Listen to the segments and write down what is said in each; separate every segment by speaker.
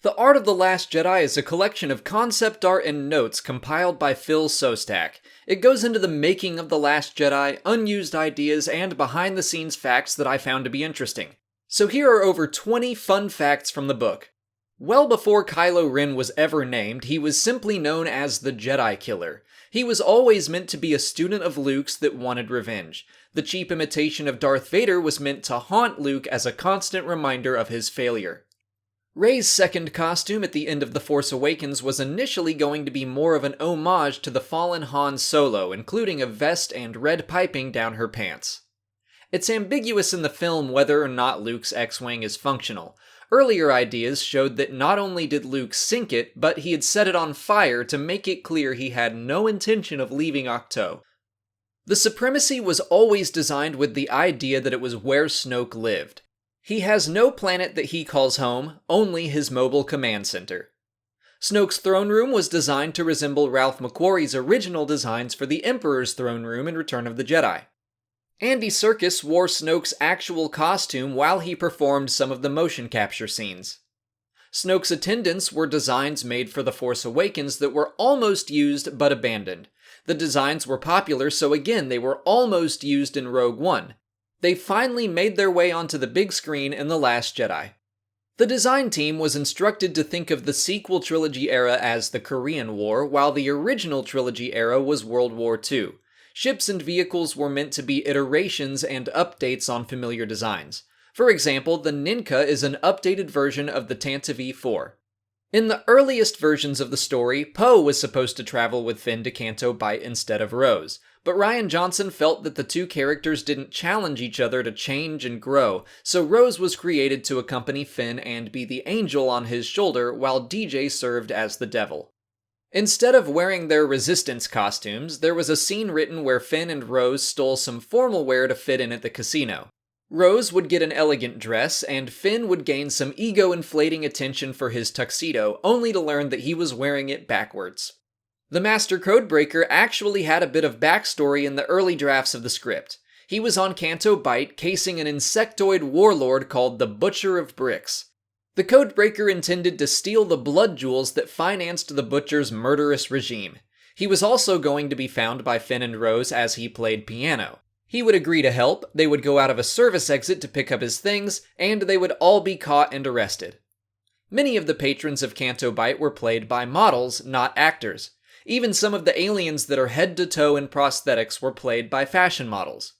Speaker 1: The Art of the Last Jedi is a collection of concept art and notes compiled by Phil Szostak. It goes into the making of The Last Jedi, unused ideas, and behind-the-scenes facts that I found to be interesting. So here are over 20 fun facts from the book. Well before Kylo Ren was ever named, he was simply known as the Jedi Killer. He was always meant to be a student of Luke's that wanted revenge. The cheap imitation of Darth Vader was meant to haunt Luke as a constant reminder of his failure. Rey's second costume at the end of The Force Awakens was initially going to be more of an homage to the fallen Han Solo, including a vest and red piping down her pants. It's ambiguous in the film whether or not Luke's X-Wing is functional. Earlier ideas showed that not only did Luke sink it, but he had set it on fire to make it clear he had no intention of leaving Ahch-To. The Supremacy was always designed with the idea that it was where Snoke lived. He has no planet that he calls home, only his mobile command center. Snoke's throne room was designed to resemble Ralph McQuarrie's original designs for the Emperor's throne room in Return of the Jedi. Andy Serkis wore Snoke's actual costume while he performed some of the motion capture scenes. Snoke's attendants were designs made for The Force Awakens that were almost used but abandoned. The designs were popular, so again they were almost used in Rogue One. They finally made their way onto the big screen in The Last Jedi. The design team was instructed to think of the sequel trilogy era as the Korean War, while the original trilogy era was World War II. Ships and vehicles were meant to be iterations and updates on familiar designs. For example, the Ninka is an updated version of the Tantive 4. In the earliest versions of the story, Poe was supposed to travel with Finn to Canto Bight instead of Rose, but Rian Johnson felt that the two characters didn't challenge each other to change and grow, so Rose was created to accompany Finn and be the angel on his shoulder, while DJ served as the devil. Instead of wearing their Resistance costumes, there was a scene written where Finn and Rose stole some formal wear to fit in at the casino. Rose would get an elegant dress, and Finn would gain some ego-inflating attention for his tuxedo, only to learn that he was wearing it backwards. The Master Codebreaker actually had a bit of backstory in the early drafts of the script. He was on Canto Bight casing an insectoid warlord called the Butcher of Bricks. The Codebreaker intended to steal the blood jewels that financed the Butcher's murderous regime. He was also going to be found by Finn and Rose as he played piano. He would agree to help, they would go out of a service exit to pick up his things, and they would all be caught and arrested. Many of the patrons of Canto Bight were played by models, not actors. Even some of the aliens that are head to toe in prosthetics were played by fashion models.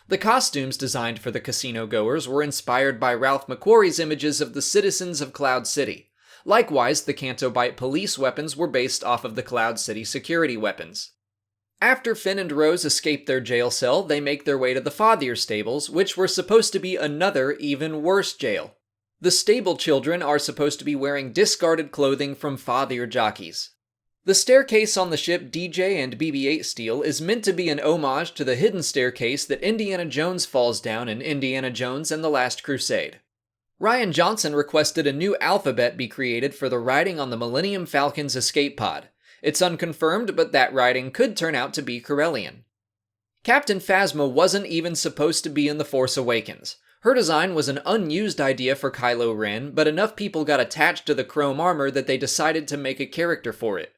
Speaker 1: The costumes designed for the casino goers were inspired by Ralph McQuarrie's images of the citizens of Cloud City. Likewise, the Canto Bight police weapons were based off of the Cloud City security weapons. After Finn and Rose escape their jail cell, they make their way to the Fathier stables, which were supposed to be another, even worse jail. The stable children are supposed to be wearing discarded clothing from Fathier jockeys. The staircase on the ship DJ and BB-8 steal is meant to be an homage to the hidden staircase that Indiana Jones falls down in Indiana Jones and the Last Crusade. Rian Johnson requested a new alphabet be created for the writing on the Millennium Falcon's escape pod. It's unconfirmed, but that writing could turn out to be Corellian. Captain Phasma wasn't even supposed to be in The Force Awakens. Her design was an unused idea for Kylo Ren, but enough people got attached to the chrome armor that they decided to make a character for it.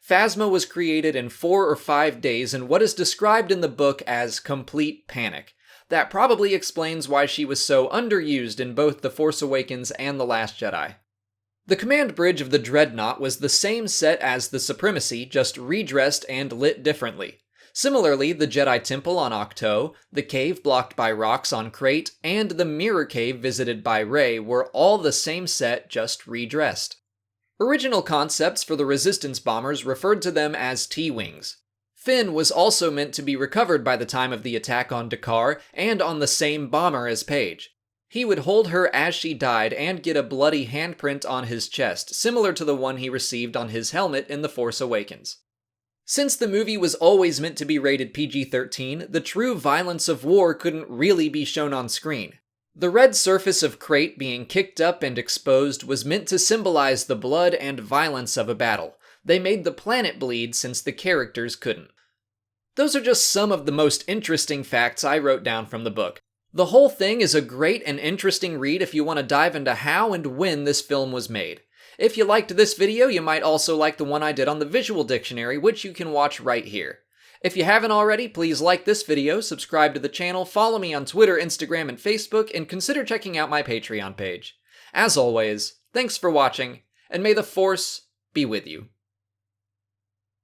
Speaker 1: Phasma was created in 4 or 5 days in what is described in the book as complete panic. That probably explains why she was so underused in both The Force Awakens and The Last Jedi. The command bridge of the Dreadnought was the same set as the Supremacy, just redressed and lit differently. Similarly, the Jedi Temple on Ahch-To, the cave blocked by rocks on Crate, and the mirror cave visited by Rey were all the same set, just redressed. Original concepts for the Resistance bombers referred to them as T-Wings. Finn was also meant to be recovered by the time of the attack on Dakar and on the same bomber as Paige. He would hold her as she died and get a bloody handprint on his chest, similar to the one he received on his helmet in The Force Awakens. Since the movie was always meant to be rated PG-13, the true violence of war couldn't really be shown on screen. The red surface of Crate being kicked up and exposed was meant to symbolize the blood and violence of a battle. They made the planet bleed since the characters couldn't. Those are just some of the most interesting facts I wrote down from the book. The whole thing is a great and interesting read if you want to dive into how and when this film was made. If you liked this video, you might also like the one I did on the visual dictionary, which you can watch right here. If you haven't already, please like this video, subscribe to the channel, follow me on Twitter, Instagram, and Facebook, and consider checking out my Patreon page. As always, thanks for watching, and may the Force be with you.